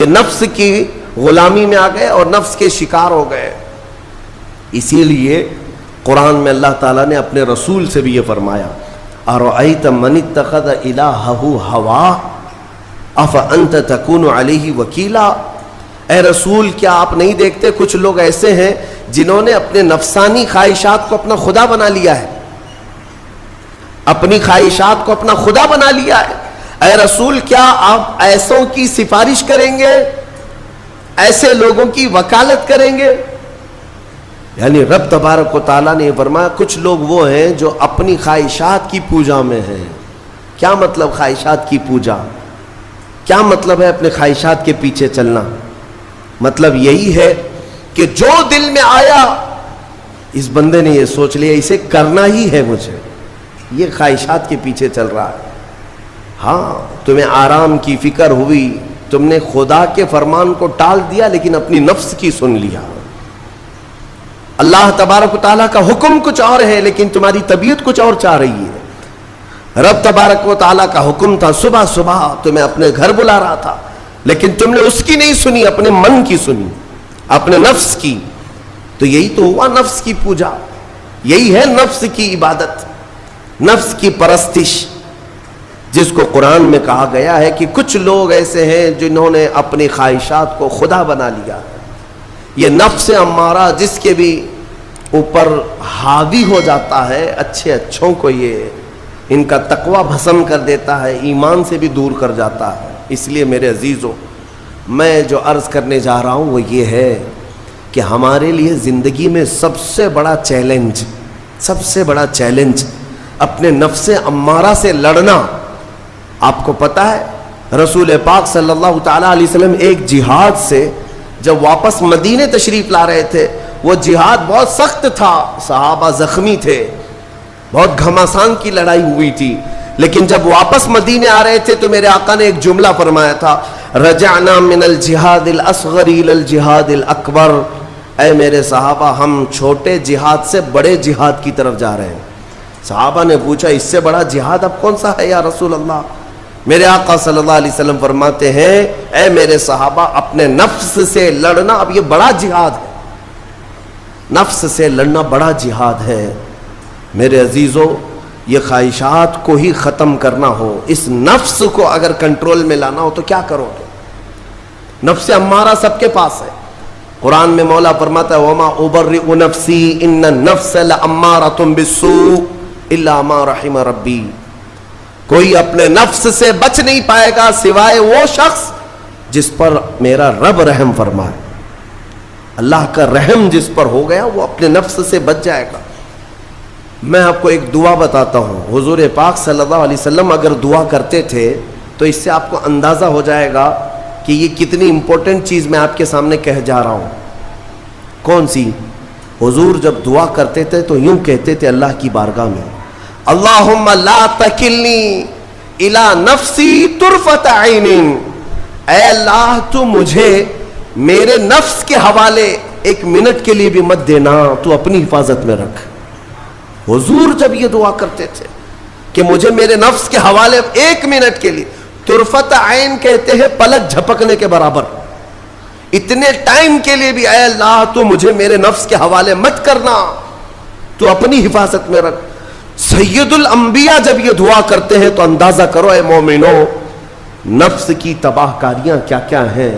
کہ نفس کی غلامی میں آ گئے اور نفس کے شکار ہو گئے. اسی لیے قرآن میں اللہ تعالیٰ نے اپنے رسول سے بھی یہ فرمایا اَرَأَيْتَ مَنِ اتَّخَذَ إِلَٰهَهُ هَوَاهُ أَفَأَنْتَ تَكُونُ عَلَيْهِ وَكِيلًا. اے رسول کیا آپ نہیں دیکھتے کچھ لوگ ایسے ہیں جنہوں نے اپنے نفسانی خواہشات کو اپنا خدا بنا لیا ہے, اپنی خواہشات کو اپنا خدا بنا لیا ہے. اے رسول کیا آپ ایسوں کی سفارش کریں گے, ایسے لوگوں کی وکالت کریں گے؟ یعنی رب تبارک و تعالیٰ نے فرمایا کچھ لوگ وہ ہیں جو اپنی خواہشات کی پوجا میں ہیں. کیا مطلب خواہشات کی پوجا؟ کیا مطلب ہے اپنے خواہشات کے پیچھے چلنا؟ مطلب یہی ہے کہ جو دل میں آیا اس بندے نے یہ سوچ لیا اسے کرنا ہی ہے مجھے, یہ خواہشات کے پیچھے چل رہا ہے. ہاں تمہیں آرام کی فکر ہوئی, تم نے خدا کے فرمان کو ٹال دیا لیکن اپنی نفس کی سن لیا. اللہ تبارک و تعالیٰ کا حکم کچھ اور ہے لیکن تمہاری طبیعت کچھ اور چاہ رہی ہے. رب تبارک و تعالیٰ کا حکم تھا صبح صبح تمہیں اپنے گھر بلا رہا تھا لیکن تم نے اس کی نہیں سنی, اپنے من کی سنی, اپنے نفس کی. تو یہی تو ہوا نفس کی پوجا, یہی ہے نفس کی عبادت, نفس کی پرستش, جس کو قرآن میں کہا گیا ہے کہ کچھ لوگ ایسے ہیں جنہوں نے اپنی خواہشات کو خدا بنا لیا. یہ نفس امارہ جس کے بھی اوپر حاوی ہو جاتا ہے, اچھے اچھوں کو یہ ان کا تقوی بھسم کر دیتا ہے, ایمان سے بھی دور کر جاتا ہے. اس لیے میرے عزیزوں میں جو عرض کرنے جا رہا ہوں وہ یہ ہے کہ ہمارے لیے زندگی میں سب سے بڑا چیلنج اپنے نفس امارہ سے لڑنا. آپ کو پتہ ہے رسول پاک صلی اللہ تعالیٰ علیہ وسلم ایک جہاد سے جب واپس مدینے تشریف لا رہے تھے, وہ جہاد بہت سخت تھا, صحابہ زخمی تھے, بہت گھماسان کی لڑائی ہوئی تھی, لیکن جب واپس مدینے آ رہے تھے تو میرے آقا نے ایک جملہ فرمایا تھا رجعنا من الجہاد الاصغر الى الجہاد الاکبر. اے میرے صحابہ ہم چھوٹے جہاد سے بڑے جہاد کی طرف جا رہے ہیں. صحابہ نے پوچھا اس سے بڑا جہاد اب کون سا ہے یا رسول اللہ؟ میرے آقا صلی اللہ علیہ وسلم فرماتے ہیں اے میرے صحابہ اپنے نفس سے لڑنا اب یہ بڑا جہاد ہے, نفس سے لڑنا بڑا جہاد ہے. میرے عزیزو یہ خواہشات کو ہی ختم کرنا ہو, اس نفس کو اگر کنٹرول میں لانا ہو تو کیا کرو گے؟ نفس امارہ سب کے پاس ہے. قرآن میں مولا فرماتا ہے وما ابرئ نفسی ان النفس لامارۃ بالسوء الا ما رحم ربی. کوئی اپنے نفس سے بچ نہیں پائے گا سوائے وہ شخص جس پر میرا رب رحم فرمائے. اللہ کا رحم جس پر ہو گیا وہ اپنے نفس سے بچ جائے گا. میں آپ کو ایک دعا بتاتا ہوں, حضور پاک صلی اللہ علیہ وسلم اگر دعا کرتے تھے تو اس سے آپ کو اندازہ ہو جائے گا کہ یہ کتنی امپورٹنٹ چیز میں آپ کے سامنے کہہ جا رہا ہوں. کون سی؟ حضور جب دعا کرتے تھے تو یوں کہتے تھے اللہ کی بارگاہ میں اللہم لا تکلنی الی نفسی طرفۃ عین. اے اللہ تو مجھے میرے نفس کے حوالے ایک منٹ کے لیے بھی مت دینا, تو اپنی حفاظت میں رکھ. حضور جب یہ دعا کرتے تھے کہ مجھے میرے نفس کے حوالے ایک منٹ کے لیے, طرفۃ عین کہتے ہیں پلک جھپکنے کے برابر, اتنے ٹائم کے لیے بھی اے اللہ تو مجھے میرے نفس کے حوالے مت کرنا, تو اپنی حفاظت میں رکھ. سید الانبیاء جب یہ دعا کرتے ہیں تو اندازہ کرو اے مومنو نفس کی تباہ کاریاں کیا کیا ہیں.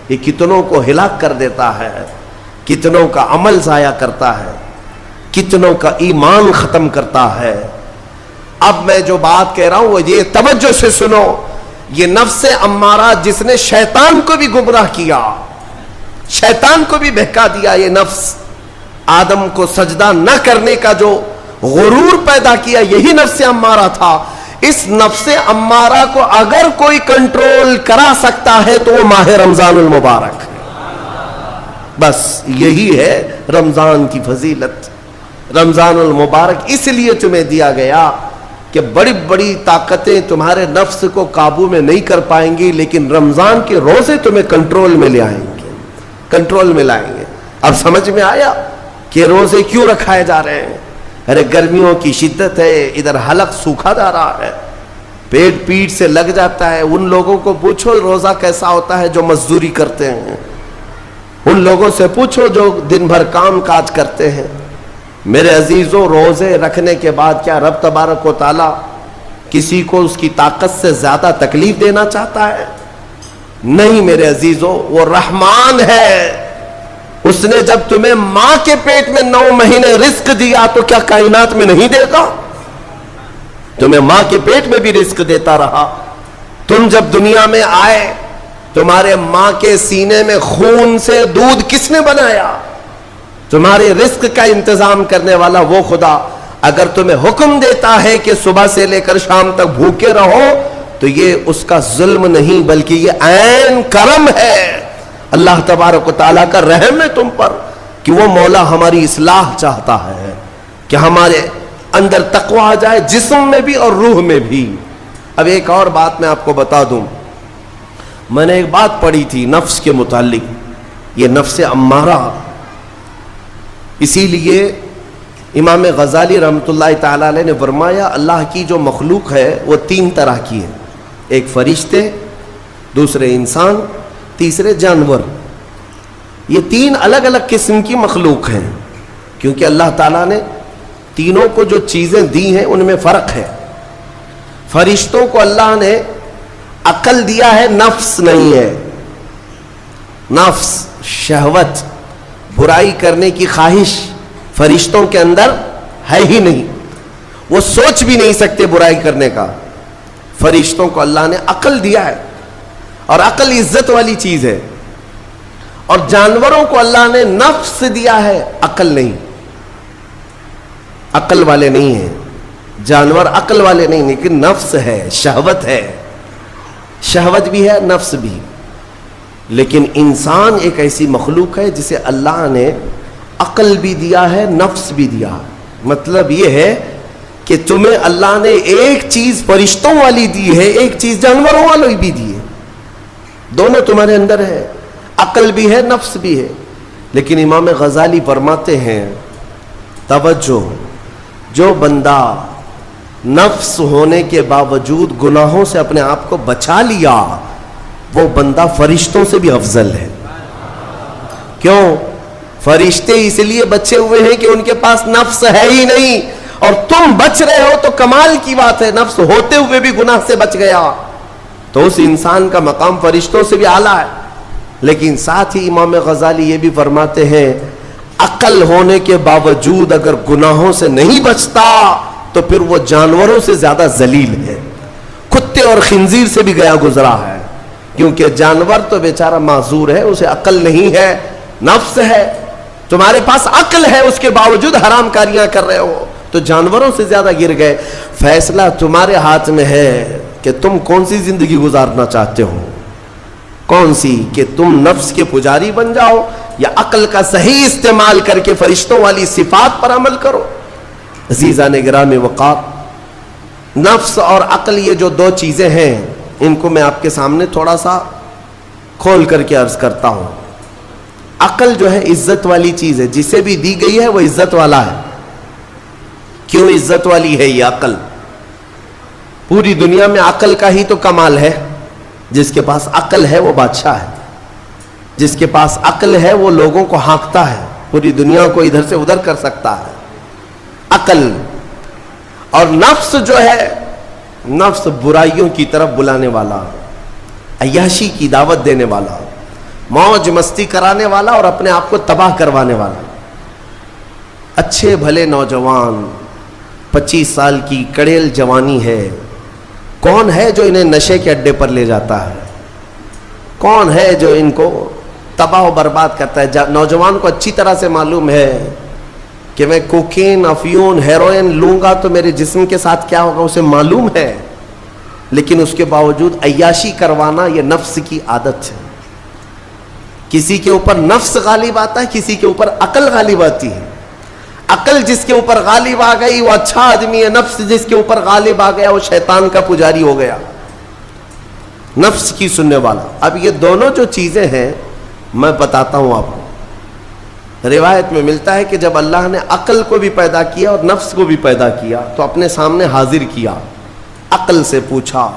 یہ کتنوں کو ہلاک کر دیتا ہے, کتنوں کا عمل ضائع کرتا ہے, کتنوں کا ایمان ختم کرتا ہے. اب میں جو بات کہہ رہا ہوں وہ یہ توجہ سے سنو, یہ نفس امارہ جس نے شیطان کو بھی گمراہ کیا, شیطان کو بھی بہکا دیا, یہ نفس آدم کو سجدہ نہ کرنے کا جو غرور پیدا کیا یہی نفس امارہ تھا. اس نفس امارہ کو اگر کوئی کنٹرول کرا سکتا ہے تو وہ ماہ رمضان المبارک. بس یہی ہے رمضان کی فضیلت. رمضان المبارک اس لیے تمہیں دیا گیا کہ بڑی بڑی طاقتیں تمہارے نفس کو قابو میں نہیں کر پائیں گی, لیکن رمضان کے روزے تمہیں کنٹرول میں لے آئیں گے, کنٹرول میں لائیں گے. اب سمجھ میں آیا کہ روزے کیوں رکھائے جا رہے ہیں؟ ارے گرمیوں کی شدت ہے, ادھر حلق سوکھا جا رہا ہے, پیٹ پیٹ سے لگ جاتا ہے. ان لوگوں کو پوچھو روزہ کیسا ہوتا ہے جو مزدوری کرتے ہیں, ان لوگوں سے پوچھو جو دن بھر کام کاج کرتے ہیں. میرے عزیزوں, روزے رکھنے کے بعد کیا رب تبارک و تعالی کسی کو اس کی طاقت سے زیادہ تکلیف دینا چاہتا ہے؟ نہیں میرے عزیزوں, وہ رحمان ہے. اس نے جب تمہیں ماں کے پیٹ میں 9 مہینے رزق دیا تو کیا کائنات میں نہیں دے گا؟ تمہیں ماں کے پیٹ میں بھی رزق دیتا رہا. تم جب دنیا میں آئے, تمہارے ماں کے سینے میں خون سے دودھ کس نے بنایا؟ تمہارے رزق کا انتظام کرنے والا وہ خدا. اگر تمہیں حکم دیتا ہے کہ صبح سے لے کر شام تک بھوکے رہو, تو یہ اس کا ظلم نہیں بلکہ یہ عین کرم ہے. اللہ تبارک و تعالیٰ کا رحم ہے تم پر کہ وہ مولا ہماری اصلاح چاہتا ہے کہ ہمارے اندر تقوی آ جائے, جسم میں بھی اور روح میں بھی. اب ایک اور بات میں آپ کو بتا دوں. میں نے ایک بات پڑھی تھی نفس کے متعلق, یہ نفس امارہ. اسی لیے امام غزالی رحمۃ اللہ تعالی علیہ نے فرمایا اللہ کی جو مخلوق ہے وہ 3 طرح کی ہے. ایک فرشتے, دوسرے انسان, تیسرے جانور. یہ 3 الگ الگ قسم کی مخلوق ہیں, کیونکہ اللہ تعالیٰ نے تینوں کو جو چیزیں دی ہیں ان میں فرق ہے. فرشتوں کو اللہ نے عقل دیا ہے, نفس نہیں ہے. نفس, شہوت, برائی کرنے کی خواہش فرشتوں کے اندر ہے ہی نہیں. وہ سوچ بھی نہیں سکتے برائی کرنے کا. فرشتوں کو اللہ نے عقل دیا ہے, اور عقل عزت والی چیز ہے. اور جانوروں کو اللہ نے نفس دیا ہے, عقل نہیں. عقل والے نہیں ہیں جانور, عقل والے نہیں, لیکن نفس ہے, شہوت ہے. شہوت بھی ہے, نفس بھی. لیکن انسان ایک ایسی مخلوق ہے جسے اللہ نے عقل بھی دیا ہے, نفس بھی دیا. مطلب یہ ہے کہ تمہیں اللہ نے ایک چیز فرشتوں والی دی ہے, ایک چیز جانوروں والی بھی دی ہے. دونوں تمہارے اندر ہے, عقل بھی ہے, نفس بھی ہے. لیکن امام غزالی فرماتے ہیں توجہ, جو بندہ نفس ہونے کے باوجود گناہوں سے اپنے آپ کو بچا لیا, وہ بندہ فرشتوں سے بھی افضل ہے. کیوں؟ فرشتے اس لیے بچے ہوئے ہیں کہ ان کے پاس نفس ہے ہی نہیں, اور تم بچ رہے ہو تو کمال کی بات ہے. نفس ہوتے ہوئے بھی گناہ سے بچ گیا تو اس انسان کا مقام فرشتوں سے بھی اعلیٰ ہے. لیکن ساتھ ہی امام غزالی یہ بھی فرماتے ہیں عقل ہونے کے باوجود اگر گناہوں سے نہیں بچتا تو پھر وہ جانوروں سے زیادہ ذلیل ہے, کتے اور خنزیر سے بھی گیا گزرا ہے. کیونکہ جانور تو بیچارہ معذور ہے, اسے عقل نہیں ہے, نفس ہے. تمہارے پاس عقل ہے, اس کے باوجود حرام کاریاں کر رہے ہو تو جانوروں سے زیادہ گر گئے. فیصلہ تمہارے ہاتھ میں ہے کہ تم کون سی زندگی گزارنا چاہتے ہو. کون سی, کہ تم نفس کے پجاری بن جاؤ یا عقل کا صحیح استعمال کر کے فرشتوں والی صفات پر عمل کرو. عزیزان گرامی وقار, نفس اور عقل یہ جو 2 چیزیں ہیں ان کو میں آپ کے سامنے تھوڑا سا کھول کر کے عرض کرتا ہوں. عقل جو ہے عزت والی چیز ہے, جسے بھی دی گئی ہے وہ عزت والا ہے. کیوں عزت والی ہے یہ عقل؟ پوری دنیا میں عقل کا ہی تو کمال ہے. جس کے پاس عقل ہے وہ بادشاہ ہے, جس کے پاس عقل ہے وہ لوگوں کو ہانکتا ہے, پوری دنیا کو ادھر سے ادھر کر سکتا ہے. عقل. اور نفس جو ہے, نفس برائیوں کی طرف بلانے والا, عیاشی کی دعوت دینے والا, موج مستی کرانے والا اور اپنے آپ کو تباہ کروانے والا. اچھے بھلے نوجوان 25 سال کی کڑیل جوانی ہے, کون ہے جو انہیں نشے کے اڈے پر لے جاتا ہے؟ کون ہے جو ان کو تباہ و برباد کرتا ہے؟ نوجوان کو اچھی طرح سے معلوم ہے کہ میں کوکین, افیون, ہیروئن لوں گا تو میرے جسم کے ساتھ کیا ہوگا, اسے معلوم ہے. لیکن اس کے باوجود عیاشی کروانا یہ نفس کی عادت ہے. کسی کے اوپر نفس غالب آتا ہے, کسی کے اوپر عقل غالب آتی ہے. عقل جس کے اوپر غالب آ گئی وہ اچھا آدمی ہے, نفس جس کے اوپر غالب آ گیا وہ شیطان کا پجاری ہو گیا, نفس کی سننے والا. اب یہ دونوں جو چیزیں ہیں میں بتاتا ہوں آپ کو. روایت میں ملتا ہے کہ جب اللہ نے عقل کو بھی پیدا کیا اور نفس کو بھی پیدا کیا تو اپنے سامنے حاضر کیا. عقل سے پوچھا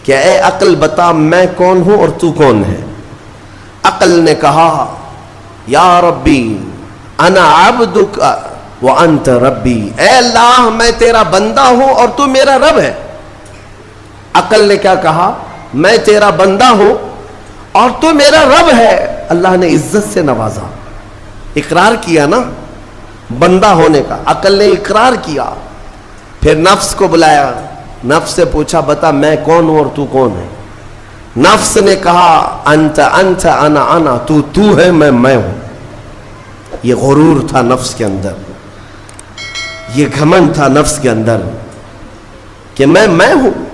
کہ اے عقل بتا میں کون ہوں اور تو کون ہے؟ عقل نے کہا یا ربی انا عبدک وانت ربی، اے اللہ میں تیرا بندہ ہوں اور تو میرا رب ہے۔ عقل نے کیا کہا؟ میں تیرا بندہ ہوں اور تو میرا رب ہے۔ اللہ نے عزت سے نوازا، اقرار کیا نا بندہ ہونے کا، عقل نے اقرار کیا۔ پھر نفس کو بلایا، نفس سے پوچھا بتا میں کون ہوں اور تو کون ہے؟ نفس نے کہا انت انت انا انا، تو ہے میں ہوں۔ یہ غرور تھا نفس کے اندر، یہ گھمنڈ تھا نفس کے اندر کہ میں ہوں۔